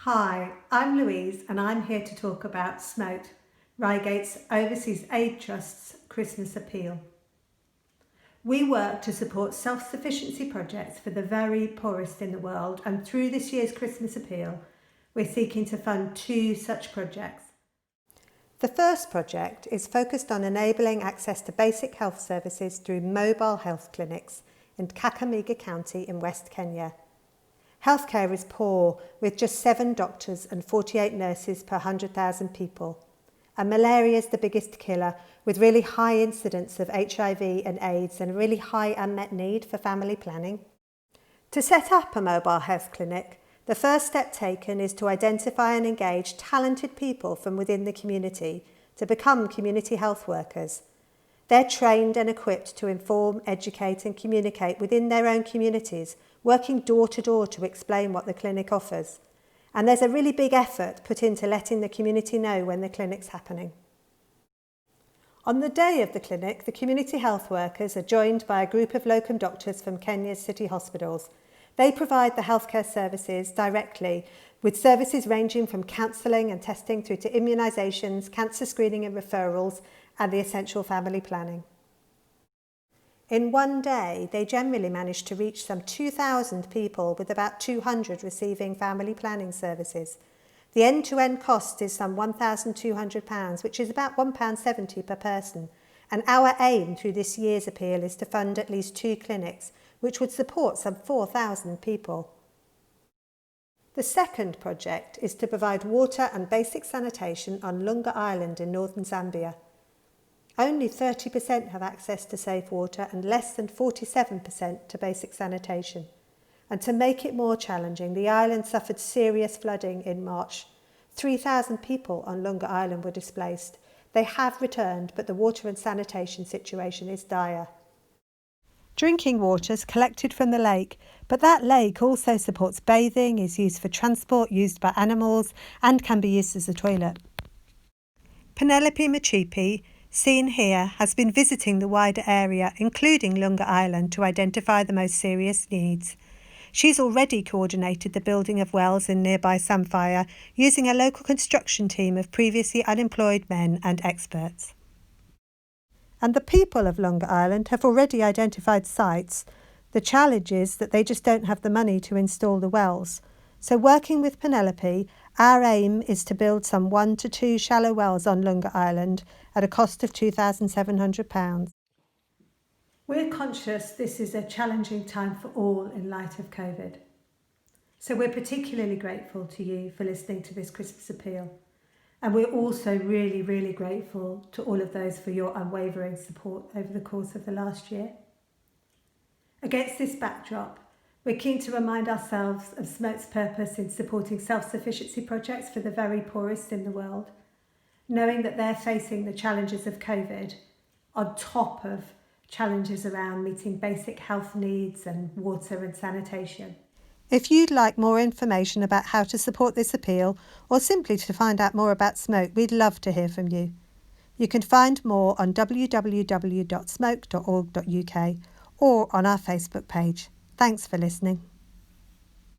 Hi, I'm Louise and I'm here to talk about SMOAT, Reigate's Overseas Aid Trust's Christmas Appeal. We work to support self-sufficiency projects for the very poorest in the world, and through this year's Christmas Appeal, we're seeking to fund 2 such projects. The first project is focused on enabling access to basic health services through mobile health clinics in Kakamega County in West Kenya. Healthcare is poor, with just 7 doctors and 48 nurses per 100,000 people. And malaria is the biggest killer, with really high incidence of HIV and AIDS and a really high unmet need for family planning. To set up a mobile health clinic, the first step taken is to identify and engage talented people from within the community to become community health workers. They're trained and equipped to inform, educate and communicate within their own communities, working door to door to explain what the clinic offers. And there's a really big effort put into letting the community know when the clinic's happening. On the day of the clinic, the community health workers are joined by a group of locum doctors from Kenya's city hospitals. They provide the healthcare services directly, with services ranging from counselling and testing through to immunisations, cancer screening and referrals, and the essential family planning. In one day, they generally manage to reach some 2,000 people, with about 200 receiving family planning services. The end-to-end cost is some £1,200, which is about £1.70 per person. And our aim through this year's appeal is to fund at least 2 clinics, which would support some 4,000 people. The second project is to provide water and basic sanitation on Lunga Island in northern Zambia. Only 30% have access to safe water and less than 47% to basic sanitation. And to make it more challenging, the island suffered serious flooding in March. 3,000 people on Lunga Island were displaced. They have returned, but the water and sanitation situation is dire. Drinking water is collected from the lake, but that lake also supports bathing, is used for transport used by animals, and can be used as a toilet. Penelope Machipi, seen here, has been visiting the wider area, including Lunga Island, to identify the most serious needs. She's already coordinated the building of wells in nearby Samfire using a local construction team of previously unemployed men and experts. And the people of Lunga Island have already identified sites. The challenge is that they just don't have the money to install the wells. So working with Penelope, our aim is to build some 1 to 2 shallow wells on Lunga Island at a cost of £2,700. We're conscious this is a challenging time for all in light of COVID. So we're particularly grateful to you for listening to this Christmas appeal. And we're also really, really grateful to all of those for your unwavering support over the course of the last year. Against this backdrop, we're keen to remind ourselves of SMOAT's purpose in supporting self-sufficiency projects for the very poorest in the world, knowing that they're facing the challenges of COVID on top of challenges around meeting basic health needs and water and sanitation. If you'd like more information about how to support this appeal, or simply to find out more about SMOAT, we'd love to hear from you. You can find more on www.smoat.org.uk or on our Facebook page. Thanks for listening.